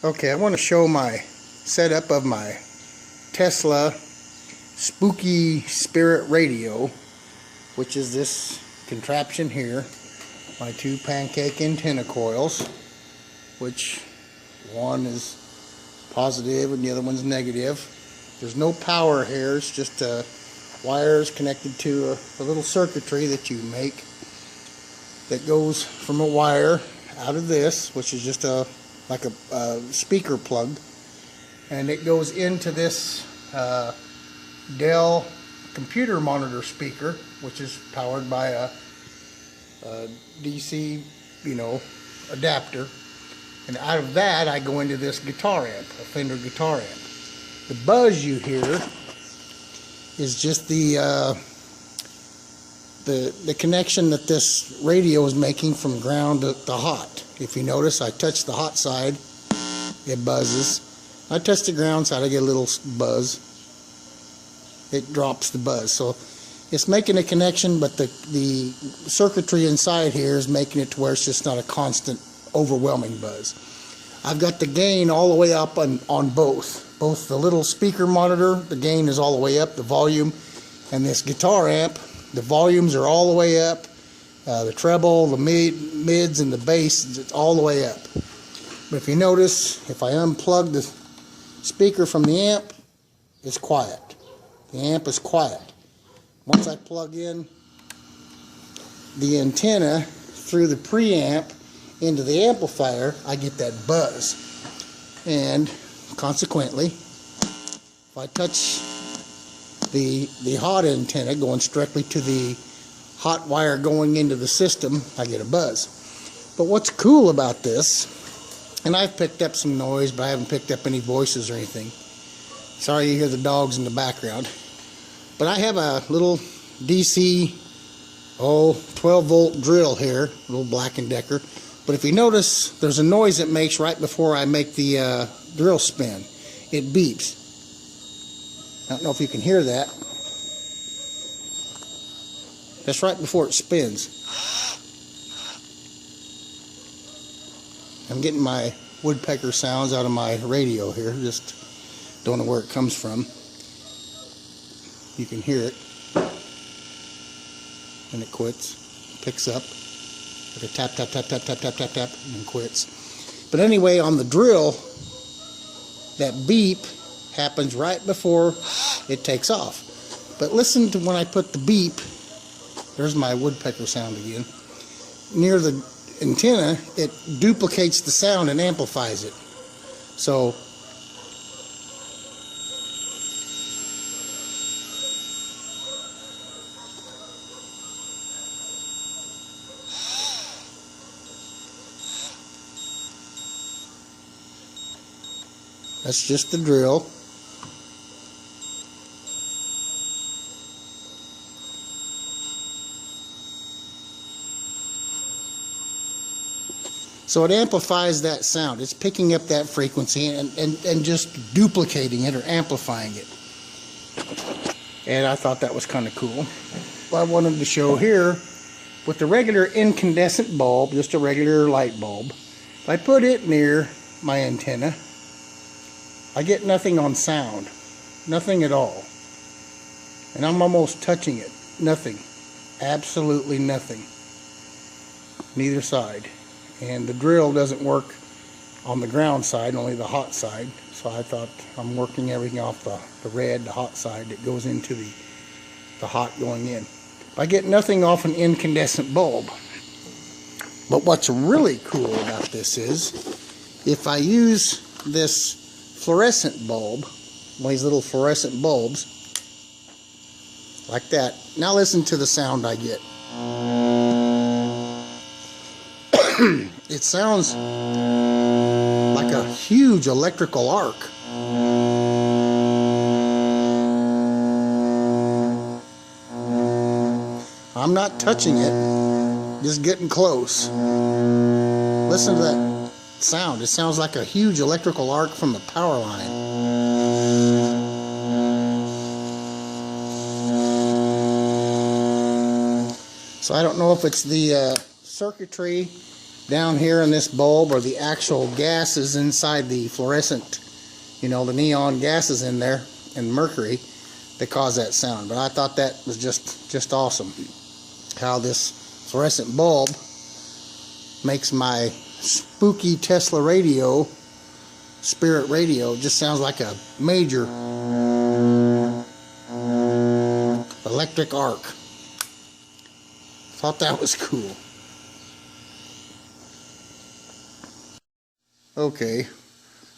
Okay, I want to show my setup of my Tesla Spooky Spirit Radio, which is this contraption here. My two pancake antenna coils, which one is positive and the other one's negative. There's no power here, it's just wires connected to a little circuitry that you make that goes from a wire out of this, which is just like a speaker plug, and it goes into this Dell computer monitor speaker, which is powered by a DC, adapter. And out of that, I go into this guitar amp, a Fender guitar amp. The buzz you hear is just the connection that this radio is making from ground to hot. If you notice, I touch the hot side, it buzzes. I touch the ground side, I get a little buzz. It drops the buzz. So it's making a connection, but the circuitry inside here is making it to where it's just not a constant, overwhelming buzz. I've got the gain all the way up on both the little speaker monitor. The gain is all the way up, the volume, and this guitar amp, the volumes are all the way up. The treble, the mids, and the bass, it's all the way up. But if you notice, if I unplug the speaker from the amp, it's quiet. The amp is quiet. Once I plug in the antenna through the preamp into the amplifier, I get that buzz. And consequently, if I touch the hot antenna going directly to the hot wire going into the system, I get a buzz. But what's cool about this, and I've picked up some noise, but I haven't picked up any voices or anything. Sorry you hear the dogs in the background. But I have a little DC 12 volt drill here, a little Black & Decker. But if you notice, there's a noise it makes right before I make the drill spin. It beeps. I don't know if you can hear that. That's right before it spins. I'm getting my woodpecker sounds out of my radio here. Just don't know where it comes from. You can hear it. And it quits. Picks up. Like a tap, tap, tap, tap, tap, tap, tap, tap, and quits. But anyway, on the drill, that beep happens right before it takes off. But listen to when I put the beep. There's my woodpecker sound again. Near the antenna, it duplicates the sound and amplifies it. So that's just the drill. So it amplifies that sound. It's picking up that frequency and just duplicating it or amplifying it. And I thought that was kind of cool. Well, I wanted to show here with the regular incandescent bulb, just a regular light bulb. If I put it near my antenna, I get nothing on sound. Nothing at all. And I'm almost touching it. Nothing. Absolutely nothing. Neither side. And the drill doesn't work on the ground side, only the hot side. So I thought I'm working everything off the red, the hot side that goes into the hot going in. I get nothing off an incandescent bulb. But what's really cool about this is, if I use this fluorescent bulb, one of these little fluorescent bulbs, like that. Now listen to the sound I get. It sounds like a huge electrical arc. I'm not touching it, just getting close. Listen to that sound. It sounds like a huge electrical arc from the power line. So I don't know if it's the circuitry Down here in this bulb are the actual gases inside the fluorescent, you know, the neon gases in there, and mercury that cause that sound. But I thought that was just awesome, how this fluorescent bulb makes my spooky Tesla radio, Spirit Radio, just sounds like a major electric arc. Thought that was cool. Okay,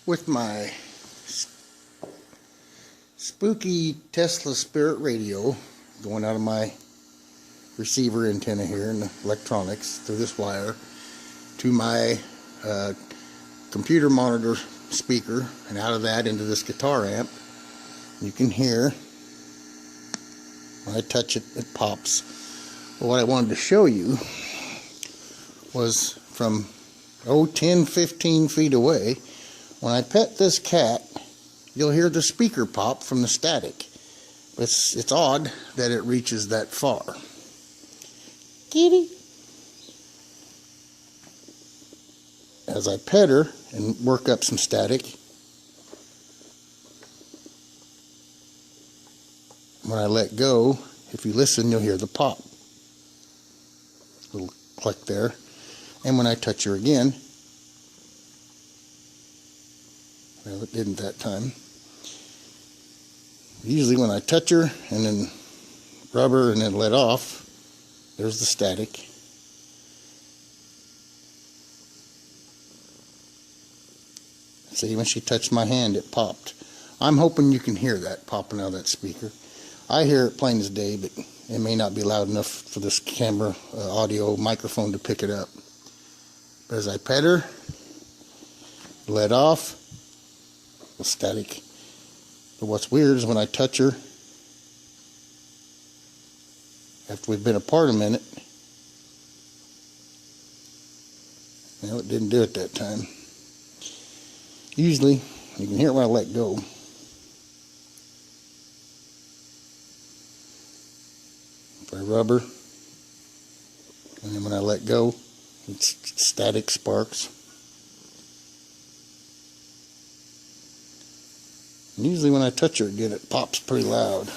with my spooky Tesla Spirit Radio going out of my receiver antenna here in the electronics through this wire to my computer monitor speaker, and out of that into this guitar amp, you can hear when I touch it, it pops. But what I wanted to show you was from 10, 15 feet away, when I pet this cat, you'll hear the speaker pop from the static. It's odd that it reaches that far. Kitty. As I pet her and work up some static, when I let go, if you listen, you'll hear the pop. Little click there. And when I touch her again, well, it didn't that time. Usually when I touch her and then rub her and then let off, there's the static. See, when she touched my hand, it popped. I'm hoping you can hear that popping out of that speaker. I hear it plain as day, but it may not be loud enough for this camera audio microphone to pick it up. But as I pet her, let off, the static. But what's weird is when I touch her, after we've been apart a minute, well, it didn't do it that time. Usually, you can hear it when I let go. If I rub her, and then when I let go, it's static sparks. And usually when I touch her again, it pops pretty loud.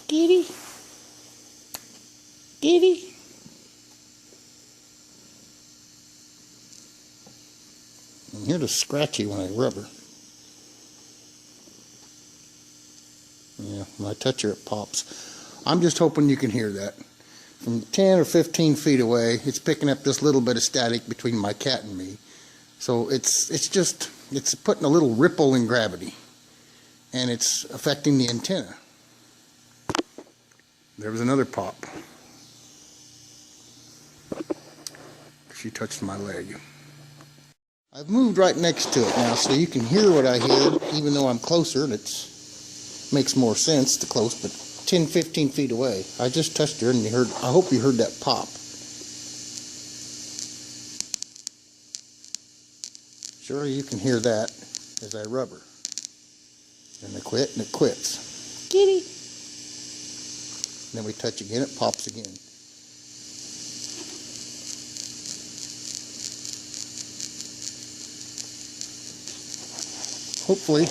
Kitty. Kitty. I hear the scratchy when I rub her. Yeah, when I touch her, it pops. I'm just hoping you can hear that. From 10 or 15 feet away, it's picking up this little bit of static between my cat and me. So it's putting a little ripple in gravity, and it's affecting the antenna. There was another pop. She touched my leg. I've moved right next to it now, so you can hear what I hear, even though I'm closer, and it makes more sense to close, but 10, 15 feet away. I just touched her, and you heard. I hope you heard that pop. Surely you can hear that as I rub her. And I quit, and it quits. Kitty. And then we touch again, it pops again. Hopefully,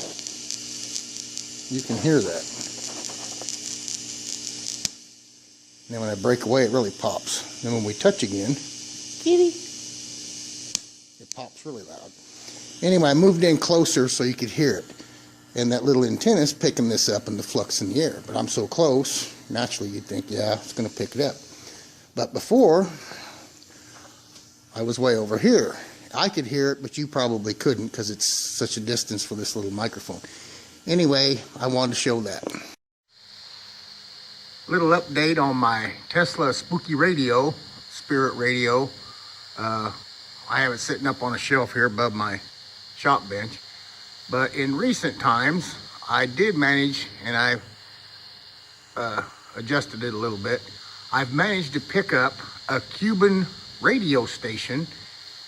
you can hear that. And then when I break away, it really pops. Then when we touch again, kitty, it pops really loud. Anyway, I moved in closer so you could hear it. And that little antenna's picking this up in the flux in the air. But I'm so close, naturally you'd think, yeah, it's going to pick it up. But before, I was way over here. I could hear it, but you probably couldn't because it's such a distance for this little microphone. Anyway, I wanted to show that. Little update on my Tesla Spooky Radio, Spirit Radio. I have it sitting up on a shelf here above my shop bench. But in recent times, I did manage, and I adjusted it a little bit. I've managed to pick up a Cuban radio station,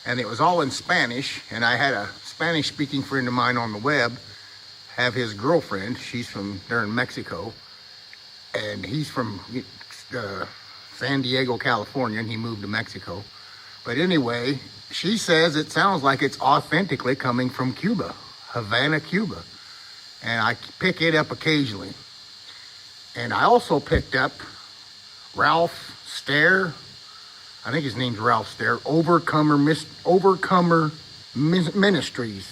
and it was all in Spanish, and I had a Spanish-speaking friend of mine on the web have his girlfriend. She's from there in Mexico, and he's from San Diego, California, and he moved to Mexico. But anyway, she says it sounds like it's authentically coming from Cuba, Havana, Cuba. And I pick it up occasionally. And I also picked up Ralph Stair. I think his name's Ralph Stair. Overcomer Ministries.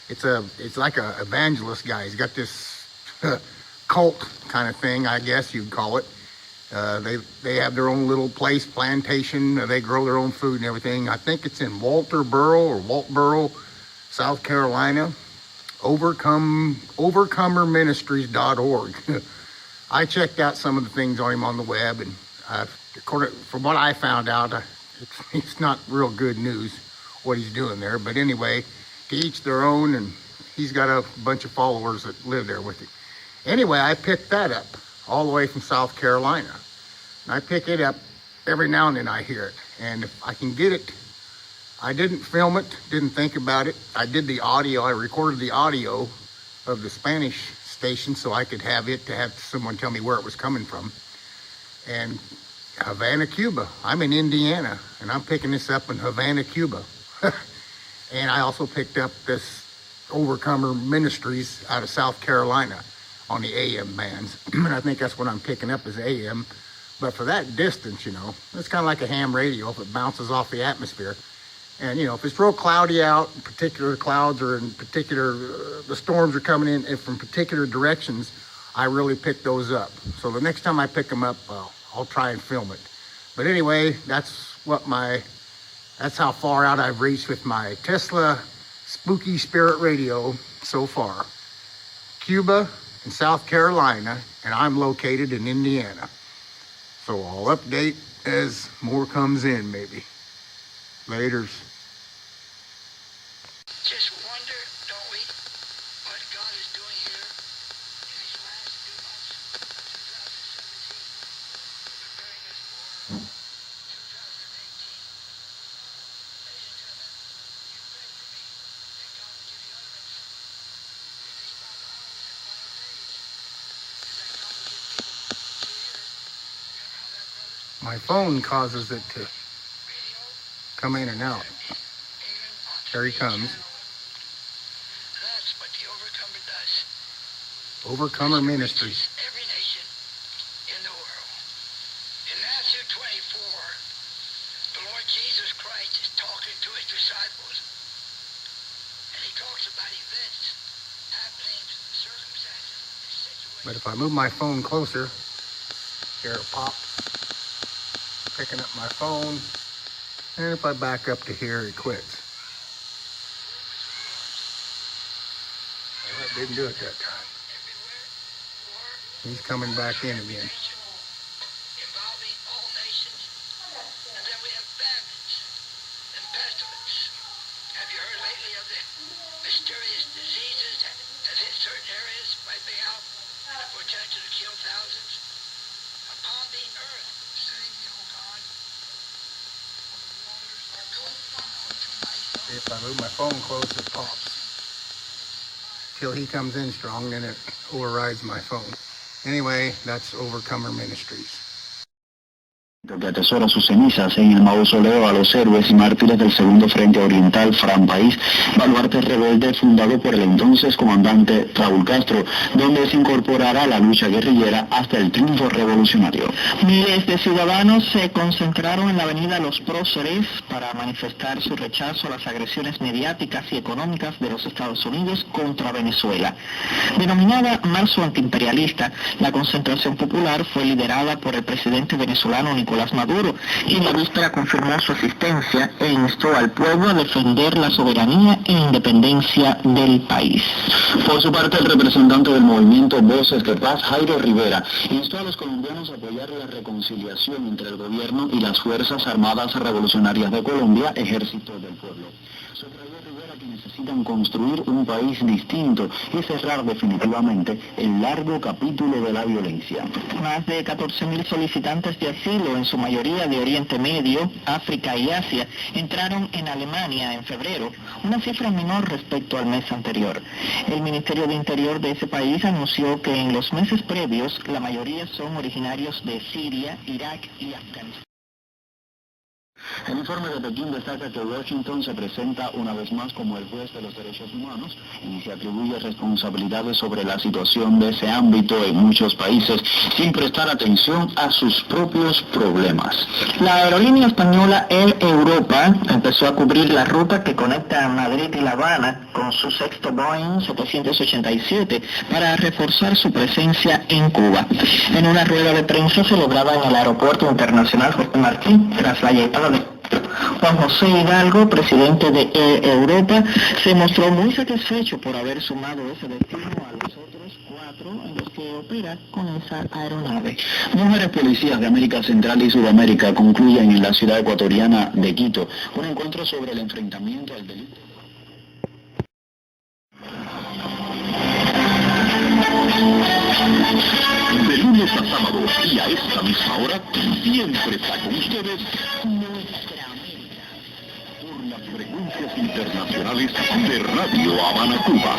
It's like a evangelist guy. He's got this cult kind of thing, I guess you'd call it. They have their own little place, plantation. They grow their own food and everything. I think it's in Waltboro, South Carolina. Overcomerministries.org. I checked out some of the things on him on the web, and from what I found out, it's not real good news what he's doing there. But anyway, to each their own, and he's got a bunch of followers that live there with him. Anyway, I picked that up all the way from South Carolina. And I pick it up every now and then. I hear it. And if I can get it, I didn't film it, didn't think about it. I did the audio. I recorded the audio of the Spanish station so I could have someone tell me where it was coming from. And Havana, Cuba. I'm in Indiana, and I'm picking this up in Havana, Cuba. And I also picked up this Overcomer Ministries out of South Carolina on the AM bands. And I think that's what I'm picking up is AM. But for that distance, it's kind of like a ham radio if it bounces off the atmosphere. And, if it's real cloudy out, particular clouds or in particular, the storms are coming in from particular directions, I really pick those up. So the next time I pick them up, I'll try and film it. But anyway, that's how far out I've reached with my Tesla Spooky Spirit Radio so far. Cuba and South Carolina, and I'm located in Indiana. So I'll update as more comes in, maybe. Laters. Just wonder, don't we, what God is doing here in these last few months of 2017, preparing us for 2018. Ladies and gentlemen, you pray for me that God will give the utterance in these final hours and final days. Is that God will give people to hear. Remember how that, brother? My phone causes it to come in and out. There he comes. That's what the Overcomer does. Overcomer Ministries. Every nation in the world. In Matthew 24, the Lord Jesus Christ is talking to his disciples. And he talks about events, happenings, circumstances, and situations. But if I move my phone closer, here it pops. Picking up my phone. And if I back up to here, it quits. That didn't do it that time. He's coming back in again. Involving all nations. And then we have famines and pestilence. Have you heard lately of the mysterious diseases that hit certain areas, wiping out and the potential to kill thousands? Upon the earth, save me, O God. If I move my phone close, it pops. Till he comes in strong, then it overrides my phone. Anyway, that's Overcomer Ministries. Que atesora sus cenizas en el mausoleo a los héroes y mártires del Segundo Frente Oriental, Fran País, baluarte rebelde fundado por el entonces comandante Raúl Castro, donde se incorporará a la lucha guerrillera hasta el triunfo revolucionario. Miles de ciudadanos se concentraron en la avenida Los Próceres para manifestar su rechazo a las agresiones mediáticas y económicas de los Estados Unidos contra Venezuela. Denominada Marzo Antiimperialista, la concentración popular fue liderada por el presidente venezolano Nicolás Maduro, y la víspera confirmó su asistencia e instó al pueblo a defender la soberanía e independencia del país. Por su parte, el representante del movimiento Voces de Paz, Jairo Rivera, instó a los colombianos a apoyar la reconciliación entre el gobierno y las Fuerzas Armadas Revolucionarias de Colombia, Ejército del Pueblo. Subrayó Rivera que necesitan construir un país distinto y cerrar definitivamente el largo capítulo de la violencia. Más de 14.000 solicitantes de asilo en su mayoría de Oriente Medio, África y Asia, entraron en Alemania en febrero, una cifra menor respecto al mes anterior. El Ministerio de Interior de ese país anunció que en los meses previos la mayoría son originarios de Siria, Irak y Afganistán. El informe de Pekín destaca que Washington se presenta una vez más como el juez de los derechos humanos y se atribuye responsabilidades sobre la situación de ese ámbito en muchos países sin prestar atención a sus propios problemas. La aerolínea española Air Europa empezó a cubrir la ruta que conecta Madrid y La Habana con su sexto Boeing 787 para reforzar su presencia en Cuba. En una rueda de prensa celebrada en el Aeropuerto Internacional José Martí, tras la llegada de Juan José Hidalgo, presidente de Air Europa, se mostró muy satisfecho por haber sumado ese destino a los otros 4 en los que opera con esa aeronave. Mujeres policías de América Central y Sudamérica concluyen en la ciudad ecuatoriana de Quito un encuentro sobre el enfrentamiento al delito. De lunes a sábado y a esta misma hora, siempre está con ustedes Nuestra América, por las frecuencias internacionales de Radio Habana, Cuba.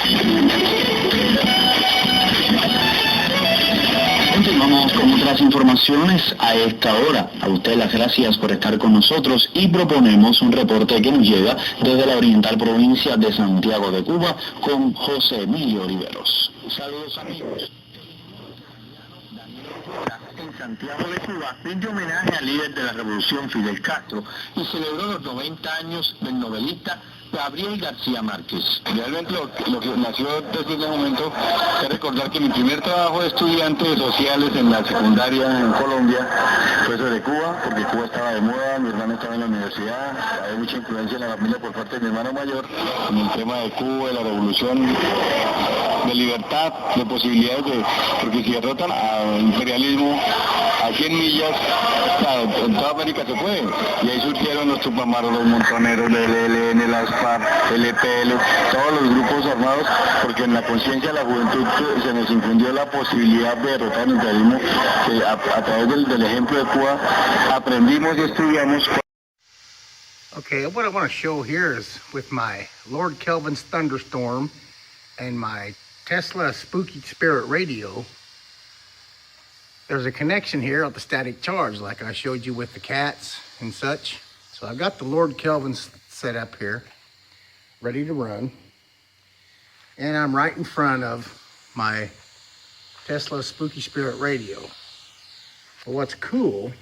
Continuamos con otras informaciones a esta hora. A usted las gracias por estar con nosotros y proponemos un reporte que nos llega desde la oriental provincia de Santiago de Cuba con José Emilio Oliveros. Saludos, amigos. En Santiago de Cuba rinde homenaje al líder de la revolución Fidel Castro y celebró los 90 años del novelista Gabriel García Márquez. Realmente lo que nació desde ese momento es recordar que mi primer trabajo de estudiante de sociales en la secundaria en Colombia fue sobre Cuba, porque Cuba estaba de moda, mi hermano estaba en la universidad, había mucha influencia en la familia por parte de mi hermano mayor en el tema de Cuba, de la revolución, de libertad, de posibilidades porque si derrotan al imperialismo a 100 millas, en toda América se puede. Y ahí surgieron los Tupamaros, los Montoneros, el ELN, las FARC, el EPL, todos los grupos armados, porque en la conciencia de la juventud se nos infundió la posibilidad de derrotar el imperialismo, que a través del ejemplo de Cuba aprendimos y estudiamos. Okay, what I want to show here is with my Lord Kelvin's Thunderstorm and my Tesla Spooky Spirit radio. There's a connection here of the static charge like I showed you with the cats and such. So I've got the Lord Kelvin's set up here, ready to run. And I'm right in front of my Tesla Spooky Spirit radio. Well, what's cool,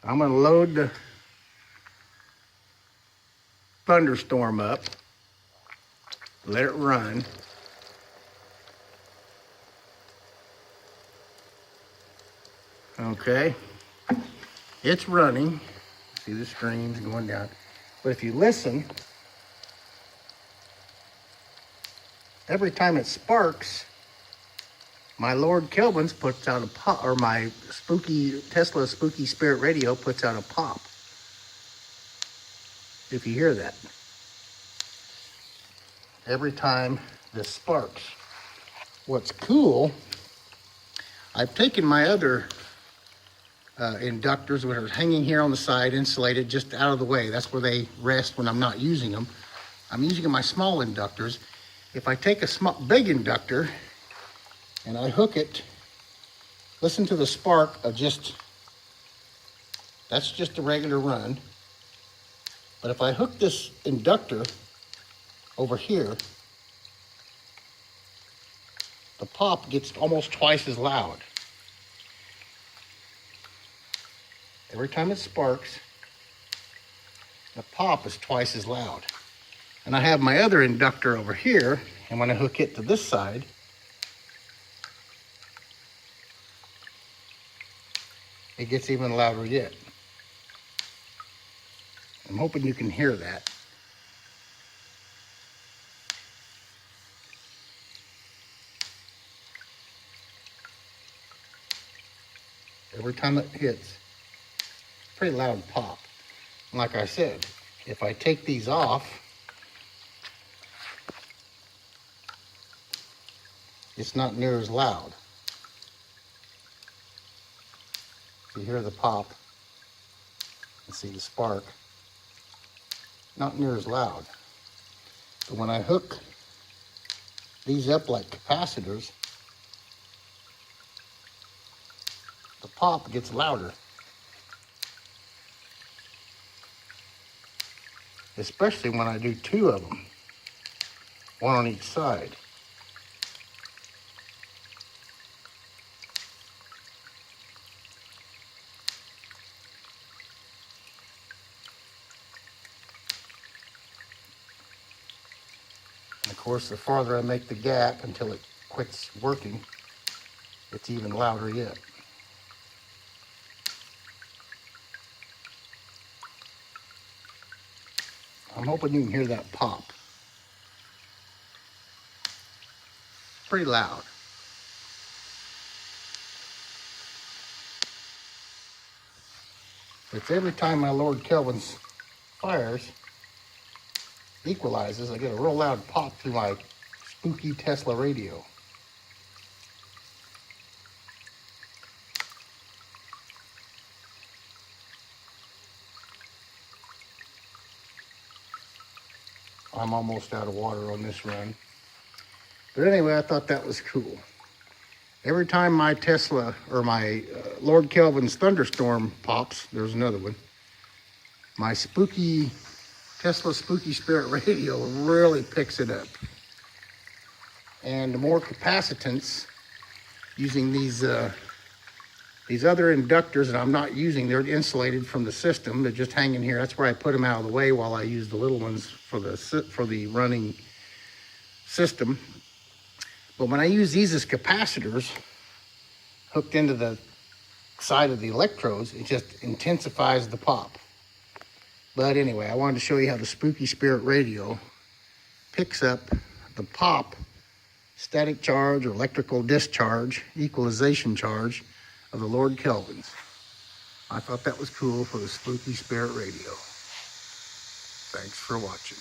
I'm gonna load the Thunderstorm up, let it run. Okay, it's running. See the streams going down. But if you listen, every time it sparks, my Lord Kelvin's puts out a pop, or my Tesla Spooky Spirit radio puts out a pop. If you hear that. Every time this sparks. What's cool, I've taken my other inductors that are hanging here on the side, insulated, just out of the way. That's where they rest when I'm not using them. I'm using my small inductors. If I take a big inductor and I hook it, listen to the spark of that's just a regular run. But if I hook this inductor over here, the pop gets almost twice as loud. Every time it sparks, the pop is twice as loud. And I have my other inductor over here, and when I hook it to this side, it gets even louder yet. I'm hoping you can hear that. Every time it hits, pretty loud pop. And like I said, if I take these off, it's not near as loud. You hear the pop. can see the spark. Not near as loud. But when I hook these up like capacitors, the pop gets louder. Especially when I do 2 of them, 1 on each side. And of course, the farther I make the gap until it quits working, it's even louder yet. I'm hoping you can hear that pop. Pretty loud. It's every time my Lord Kelvin's fires, equalizes, I get a real loud pop through my spooky Tesla radio. I'm almost out of water on this run. But anyway, I thought that was cool. Every time my Tesla, or my Lord Kelvin's thunderstorm pops, there's another one, my spooky, Tesla Spooky Spirit radio really picks it up. And the more capacitance, using these other inductors that I'm not using, they're insulated from the system, they're just hanging here. That's where I put them out of the way while I use the little ones for the running system. But when I use these as capacitors hooked into the side of the electrodes, it just intensifies the pop. But anyway, I wanted to show you how the Spooky Spirit radio picks up the pop, static charge or electrical discharge, equalization charge of the Lord Kelvin's. I thought that was cool for the Spooky Spirit radio. Thanks for watching.